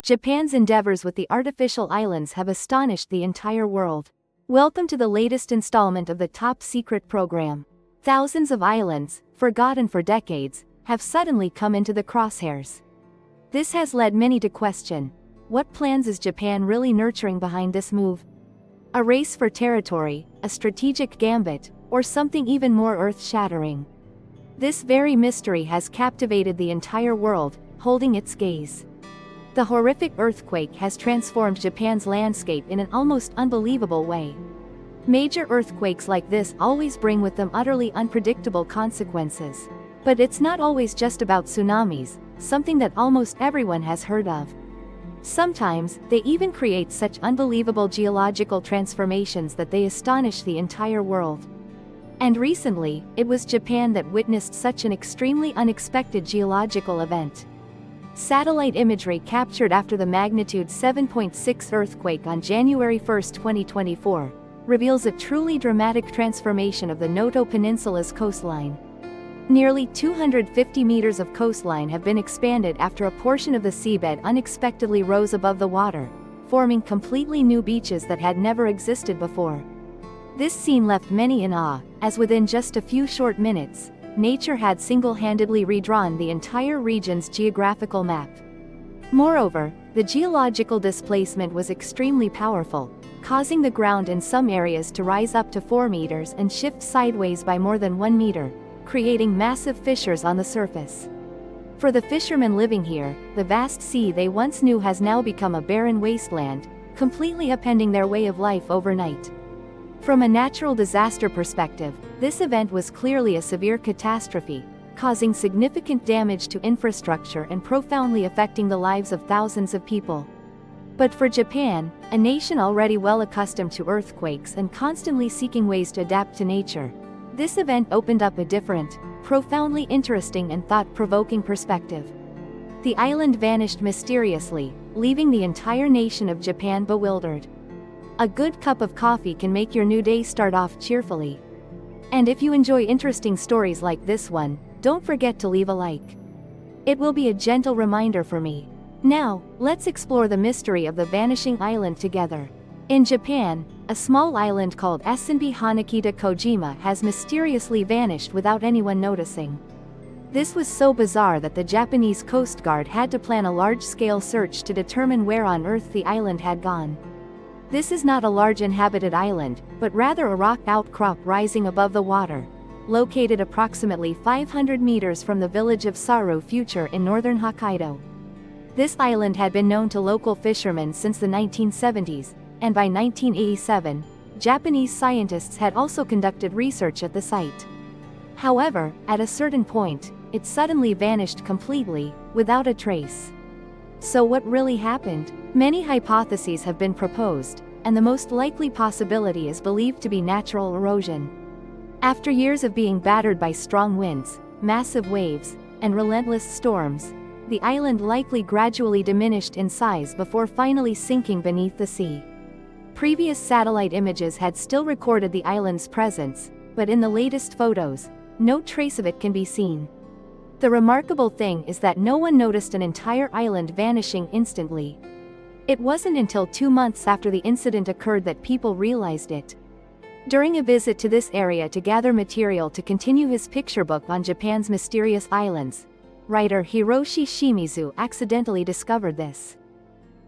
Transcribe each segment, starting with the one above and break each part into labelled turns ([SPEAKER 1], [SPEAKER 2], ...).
[SPEAKER 1] Japan's endeavors with the artificial islands have astonished the entire world. Welcome to the latest installment of the top-secret program. Thousands of islands, forgotten for decades, have suddenly come into the crosshairs. This has led many to question, what plans is Japan really nurturing behind this move? A race for territory, a strategic gambit, or something even more earth-shattering? This very mystery has captivated the entire world, holding its gaze. The horrific earthquake has transformed Japan's landscape in an almost unbelievable way. Major earthquakes like this always bring with them utterly unpredictable consequences. But it's not always just about tsunamis, something that almost everyone has heard of. Sometimes, they even create such unbelievable geological transformations that they astonish the entire world. And recently, it was Japan that witnessed such an extremely unexpected geological event. Satellite imagery captured after the magnitude 7.6 earthquake on January 1, 2024, reveals a truly dramatic transformation of the Noto Peninsula's coastline. Nearly 250 meters of coastline have been expanded after a portion of the seabed unexpectedly rose above the water, forming completely new beaches that had never existed before. This scene left many in awe, as within just a few short minutes, nature had single-handedly redrawn the entire region's geographical map. Moreover, the geological displacement was extremely powerful, causing the ground in some areas to rise up to 4 meters and shift sideways by more than 1 meter, creating massive fissures on the surface. For the fishermen living here, the vast sea they once knew has now become a barren wasteland, completely upending their way of life overnight. From a natural disaster perspective, this event was clearly a severe catastrophe, causing significant damage to infrastructure and profoundly affecting the lives of thousands of people. But for Japan, a nation already well accustomed to earthquakes and constantly seeking ways to adapt to nature, this event opened up a different, profoundly interesting and thought-provoking perspective. The island vanished mysteriously, leaving the entire nation of Japan bewildered. A good cup of coffee can make your new day start off cheerfully. And if you enjoy interesting stories like this one, don't forget to leave a like. It will be a gentle reminder for me. Now, let's explore the mystery of the vanishing island together. In Japan, a small island called Hanakita Kojima has mysteriously vanished without anyone noticing. This was so bizarre that the Japanese Coast Guard had to plan a large-scale search to determine where on Earth the island had gone. This is not a large inhabited island, but rather a rock outcrop rising above the water, located approximately 500 meters from the village of Saru Future in northern Hokkaido. This island had been known to local fishermen since the 1970s, and by 1987, Japanese scientists had also conducted research at the site. However, at a certain point, it suddenly vanished completely, without a trace. So what really happened? Many hypotheses have been proposed, and the most likely possibility is believed to be natural erosion. After years of being battered by strong winds, massive waves, and relentless storms, the island likely gradually diminished in size before finally sinking beneath the sea. Previous satellite images had still recorded the island's presence, but in the latest photos, no trace of it can be seen. The remarkable thing is that no one noticed an entire island vanishing instantly. It wasn't until 2 months after the incident occurred that people realized it. During a visit to this area to gather material to continue his picture book on Japan's mysterious islands, writer Hiroshi Shimizu accidentally discovered this.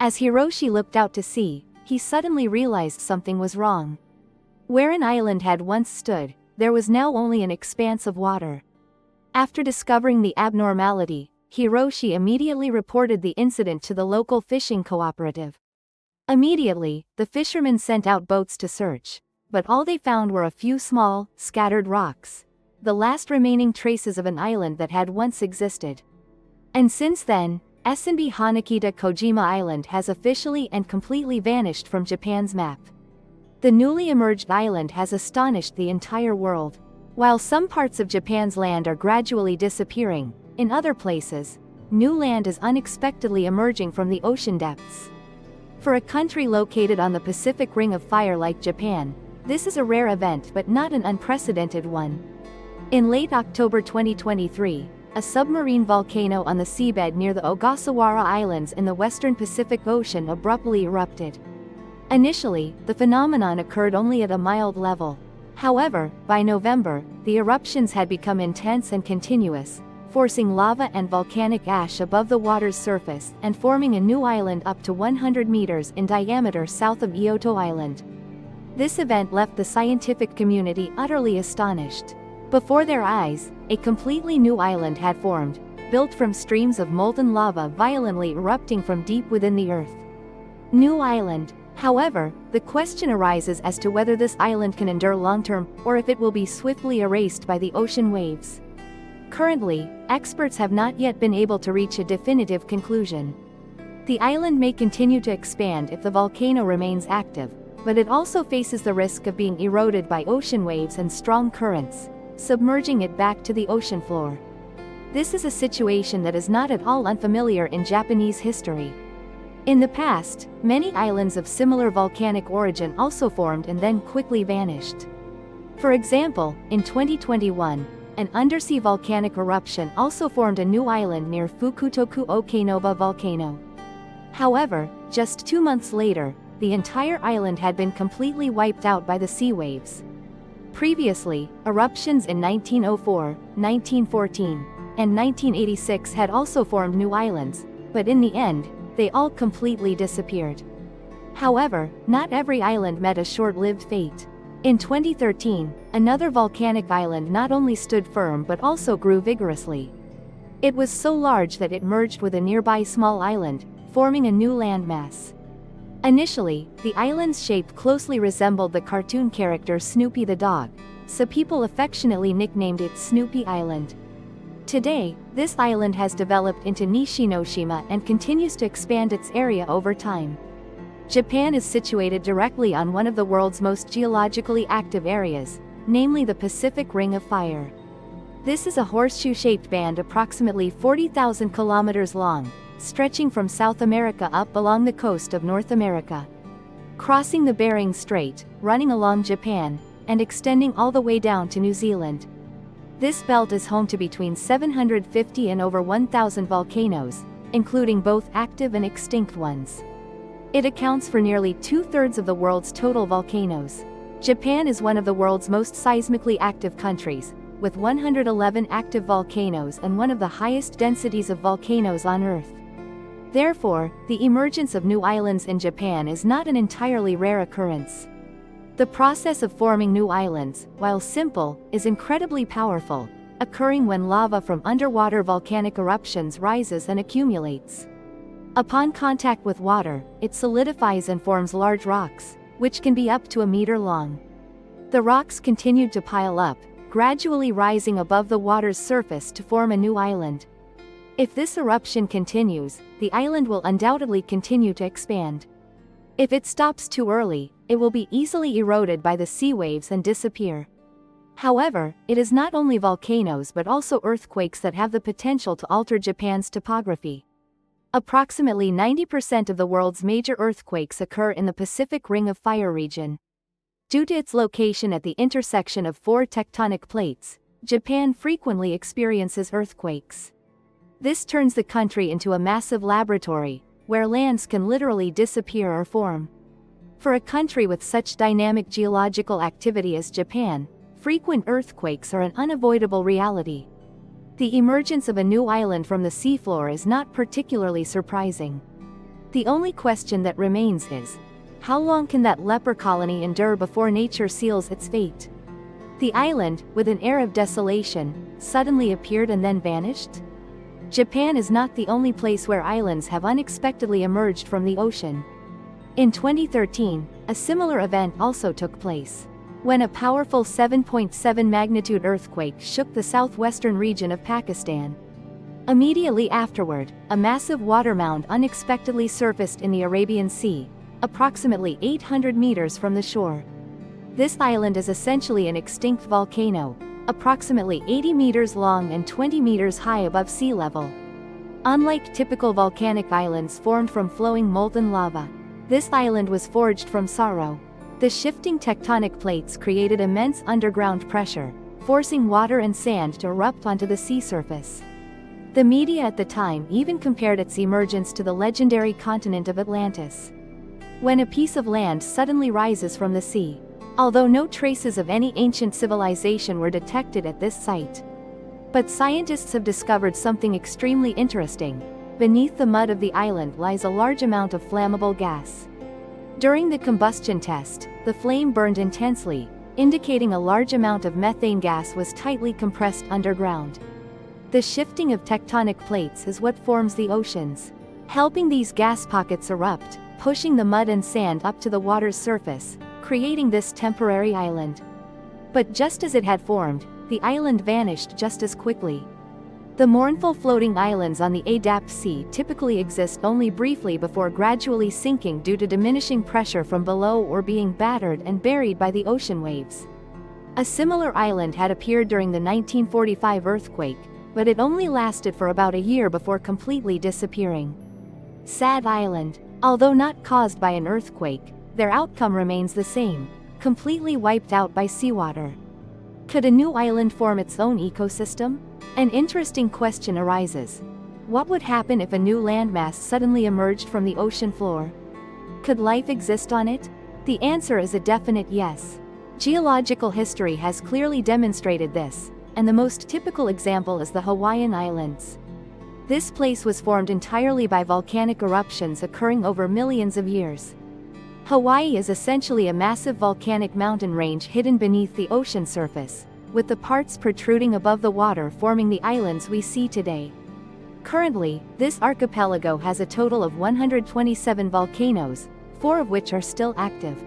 [SPEAKER 1] As Hiroshi looked out to sea, he suddenly realized something was wrong. Where an island had once stood, there was now only an expanse of water. After discovering the abnormality, Hiroshi immediately reported the incident to the local fishing cooperative. Immediately, the fishermen sent out boats to search, but all they found were a few small, scattered rocks, the last remaining traces of an island that had once existed. And since then, Hanakita Kojima Island has officially and completely vanished from Japan's map. The newly emerged island has astonished the entire world. While some parts of Japan's land are gradually disappearing, in other places, new land is unexpectedly emerging from the ocean depths. For a country located on the Pacific Ring of Fire like Japan, this is a rare event but not an unprecedented one. In late October 2023, a submarine volcano on the seabed near the Ogasawara Islands in the western Pacific Ocean abruptly erupted. Initially, the phenomenon occurred only at a mild level. However, by November, the eruptions had become intense and continuous, forcing lava and volcanic ash above the water's surface and forming a new island up to 100 meters in diameter south of Diaoyu Island. This event left the scientific community utterly astonished. Before their eyes, a completely new island had formed, built from streams of molten lava violently erupting from deep within the earth. New island. However, the question arises as to whether this island can endure long-term, or if it will be swiftly erased by the ocean waves. Currently, experts have not yet been able to reach a definitive conclusion. The island may continue to expand if the volcano remains active, but it also faces the risk of being eroded by ocean waves and strong currents, submerging it back to the ocean floor. This is a situation that is not at all unfamiliar in Japanese history. In the past, many islands of similar volcanic origin also formed and then quickly vanished. For example, in 2021, an undersea volcanic eruption also formed a new island near Fukutoku Okinoba volcano. However, just 2 months later, the entire island had been completely wiped out by the sea waves. Previously, eruptions in 1904, 1914, and 1986 had also formed new islands, but in the end, they all completely disappeared. However, not every island met a short-lived fate. In 2013, another volcanic island not only stood firm but also grew vigorously. It was so large that it merged with a nearby small island, forming a new landmass. Initially, the island's shape closely resembled the cartoon character Snoopy the dog, so people affectionately nicknamed it Snoopy Island. Today, this island has developed into Nishinoshima and continues to expand its area over time. Japan is situated directly on one of the world's most geologically active areas, namely the Pacific Ring of Fire. This is a horseshoe-shaped band approximately 40,000 kilometers long, stretching from South America up along the coast of North America, crossing the Bering Strait, running along Japan, and extending all the way down to New Zealand. This belt is home to between 750 and over 1,000 volcanoes, including both active and extinct ones. It accounts for nearly 2/3 of the world's total volcanoes. Japan is one of the world's most seismically active countries, with 111 active volcanoes and one of the highest densities of volcanoes on Earth. Therefore, the emergence of new islands in Japan is not an entirely rare occurrence. The process of forming new islands, while simple, is incredibly powerful, occurring when lava from underwater volcanic eruptions rises and accumulates. Upon contact with water, it solidifies and forms large rocks, which can be up to a meter long. The rocks continue to pile up, gradually rising above the water's surface to form a new island. If this eruption continues, the island will undoubtedly continue to expand. If it stops too early, it will be easily eroded by the sea waves and disappear. However, it is not only volcanoes but also earthquakes that have the potential to alter Japan's topography. Approximately 90% of the world's major earthquakes occur in the Pacific Ring of Fire region. Due to its location at the intersection of 4 tectonic plates, Japan frequently experiences earthquakes. This turns the country into a massive laboratory, where lands can literally disappear or form. For a country with such dynamic geological activity as Japan, frequent earthquakes are an unavoidable reality. The emergence of a new island from the seafloor is not particularly surprising. The only question that remains is, how long can that leper colony endure before nature seals its fate? The island, with an air of desolation, suddenly appeared and then vanished? Japan is not the only place where islands have unexpectedly emerged from the ocean. In 2013, a similar event also took place, when a powerful 7.7 magnitude earthquake shook the southwestern region of Pakistan. Immediately afterward, a massive water mound unexpectedly surfaced in the Arabian Sea, approximately 800 meters from the shore. This island is essentially an extinct volcano, approximately 80 meters long and 20 meters high above sea level. Unlike typical volcanic islands formed from flowing molten lava, this island was forged from sorrow. The shifting tectonic plates created immense underground pressure, forcing water and sand to erupt onto the sea surface. The media at the time even compared its emergence to the legendary continent of Atlantis, when a piece of land suddenly rises from the sea. Although no traces of any ancient civilization were detected at this site. But scientists have discovered something extremely interesting. Beneath the mud of the island lies a large amount of flammable gas. During the combustion test, the flame burned intensely, indicating a large amount of methane gas was tightly compressed underground. The shifting of tectonic plates is what forms the oceans, helping these gas pockets erupt, pushing the mud and sand up to the water's surface, creating this temporary island. But just as it had formed, the island vanished just as quickly. The mournful floating islands on the Adept Sea typically exist only briefly before gradually sinking due to diminishing pressure from below or being battered and buried by the ocean waves. A similar island had appeared during the 1945 earthquake, but it only lasted for about a year before completely disappearing. Sad Island. Although not caused by an earthquake, their outcome remains the same, completely wiped out by seawater. Could a new island form its own ecosystem? An interesting question arises. What would happen if a new landmass suddenly emerged from the ocean floor? Could life exist on it? The answer is a definite yes. Geological history has clearly demonstrated this, and the most typical example is the Hawaiian Islands. This place was formed entirely by volcanic eruptions occurring over millions of years. Hawaii is essentially a massive volcanic mountain range hidden beneath the ocean surface, with the parts protruding above the water forming the islands we see today. Currently, this archipelago has a total of 127 volcanoes, 4 of which are still active.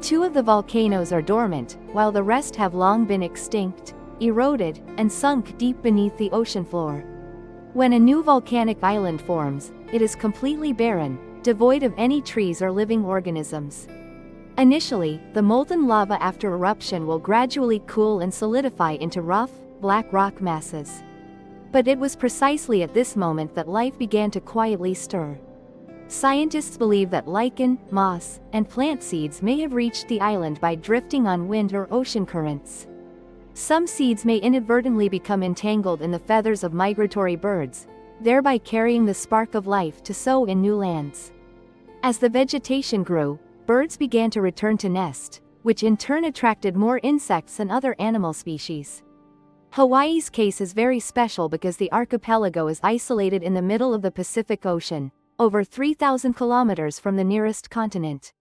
[SPEAKER 1] 2 of the volcanoes are dormant, while the rest have long been extinct, eroded, and sunk deep beneath the ocean floor. When a new volcanic island forms, it is completely barren, devoid of any trees or living organisms. Initially, the molten lava after eruption will gradually cool and solidify into rough, black rock masses. But it was precisely at this moment that life began to quietly stir. Scientists believe that lichen, moss, and plant seeds may have reached the island by drifting on wind or ocean currents. Some seeds may inadvertently become entangled in the feathers of migratory birds, thereby carrying the spark of life to sow in new lands. As the vegetation grew, birds began to return to nest, which in turn attracted more insects and other animal species. Hawaii's case is very special because the archipelago is isolated in the middle of the Pacific Ocean, over 3,000 kilometers from the nearest continent.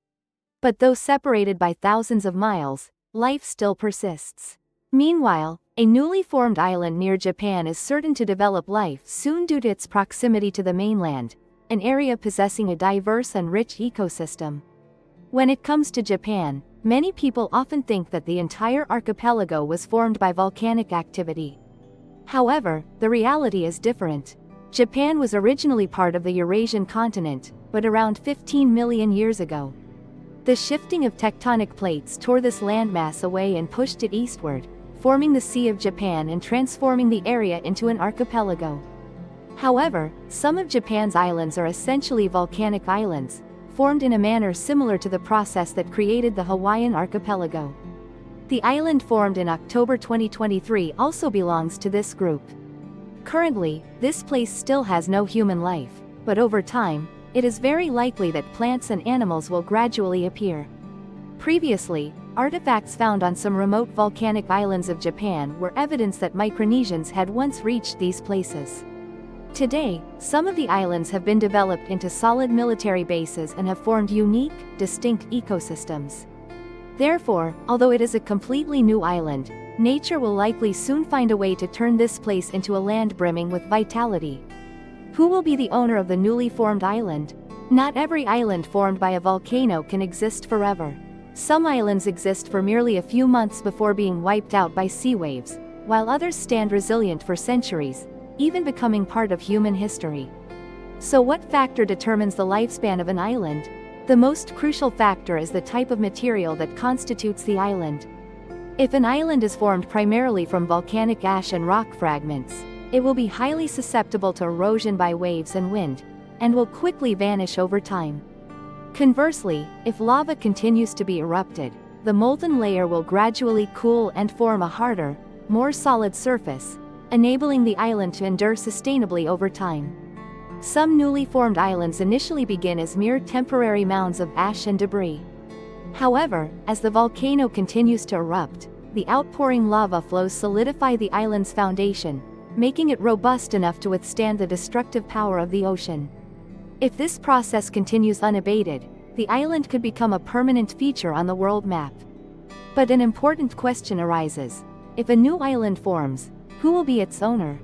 [SPEAKER 1] But though separated by thousands of miles, life still persists. Meanwhile, a newly formed island near Japan is certain to develop life soon due to its proximity to the mainland, an area possessing a diverse and rich ecosystem. When it comes to Japan, many people often think that the entire archipelago was formed by volcanic activity. However, the reality is different. Japan was originally part of the Eurasian continent, but around 15 million years ago. The shifting of tectonic plates tore this landmass away and pushed it eastward, forming the Sea of Japan and transforming the area into an archipelago. However, some of Japan's islands are essentially volcanic islands, formed in a manner similar to the process that created the Hawaiian archipelago. The island formed in October 2023 also belongs to this group. Currently, this place still has no human life, but over time, it is very likely that plants and animals will gradually appear. Previously, artifacts found on some remote volcanic islands of Japan were evidence that Micronesians had once reached these places. Today, some of the islands have been developed into solid military bases and have formed unique, distinct ecosystems. Therefore, although it is a completely new island, nature will likely soon find a way to turn this place into a land brimming with vitality. Who will be the owner of the newly formed island? Not every island formed by a volcano can exist forever. Some islands exist for merely a few months before being wiped out by sea waves, while others stand resilient for centuries, even becoming part of human history. So what factor determines the lifespan of an island? The most crucial factor is the type of material that constitutes the island. If an island is formed primarily from volcanic ash and rock fragments, it will be highly susceptible to erosion by waves and wind, and will quickly vanish over time. Conversely, if lava continues to be erupted, the molten layer will gradually cool and form a harder, more solid surface, enabling the island to endure sustainably over time. Some newly formed islands initially begin as mere temporary mounds of ash and debris. However, as the volcano continues to erupt, the outpouring lava flows solidify the island's foundation, making it robust enough to withstand the destructive power of the ocean. If this process continues unabated, the island could become a permanent feature on the world map. But an important question arises: if a new island forms, who will be its owner?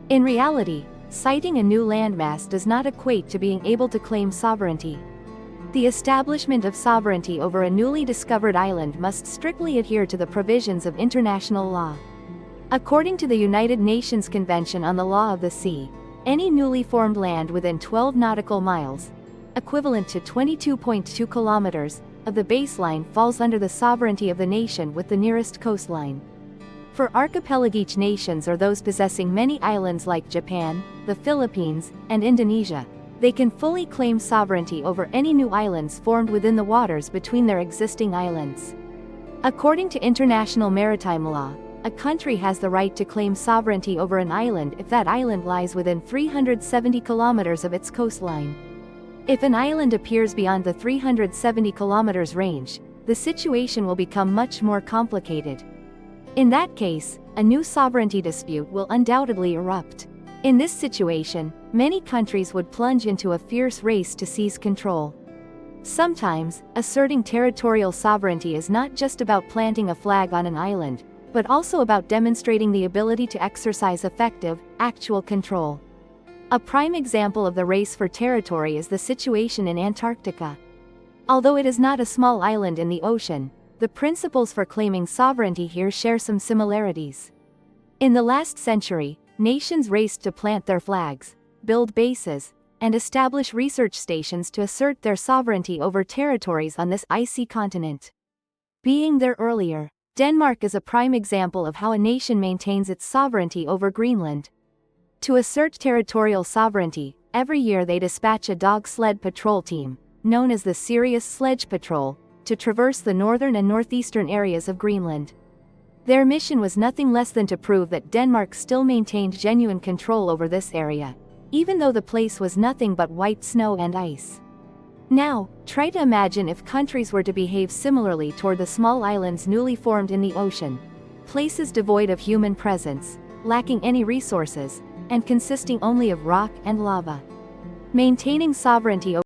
[SPEAKER 1] In reality, siting a new landmass does not equate to being able to claim sovereignty. The establishment of sovereignty over a newly discovered island must strictly adhere to the provisions of international law. According to the United Nations Convention on the Law of the Sea, any newly formed land within 12 nautical miles, equivalent to 22.2 kilometers, of the baseline falls under the sovereignty of the nation with the nearest coastline. For archipelagic nations or those possessing many islands like Japan, the Philippines, and Indonesia, they can fully claim sovereignty over any new islands formed within the waters between their existing islands. According to international maritime law, a country has the right to claim sovereignty over an island if that island lies within 370 kilometers of its coastline. If an island appears beyond the 370 kilometers range, the situation will become much more complicated. In that case, a new sovereignty dispute will undoubtedly erupt. In this situation, many countries would plunge into a fierce race to seize control. Sometimes, asserting territorial sovereignty is not just about planting a flag on an island, but also about demonstrating the ability to exercise effective, actual control. A prime example of the race for territory is the situation in Antarctica. Although it is not a small island in the ocean, the principles for claiming sovereignty here share some similarities. In the last century, nations raced to plant their flags, build bases, and establish research stations to assert their sovereignty over territories on this icy continent. Being there earlier, Denmark is a prime example of how a nation maintains its sovereignty over Greenland. To assert territorial sovereignty, every year they dispatch a dog sled patrol team, known as the Sirius Sledge Patrol, to traverse the northern and northeastern areas of Greenland. Their mission was nothing less than to prove that Denmark still maintained genuine control over this area, even though the place was nothing but white snow and ice. Now, try to imagine if countries were to behave similarly toward the small islands newly formed in the ocean, places devoid of human presence, lacking any resources, and consisting only of rock and lava. Maintaining sovereignty over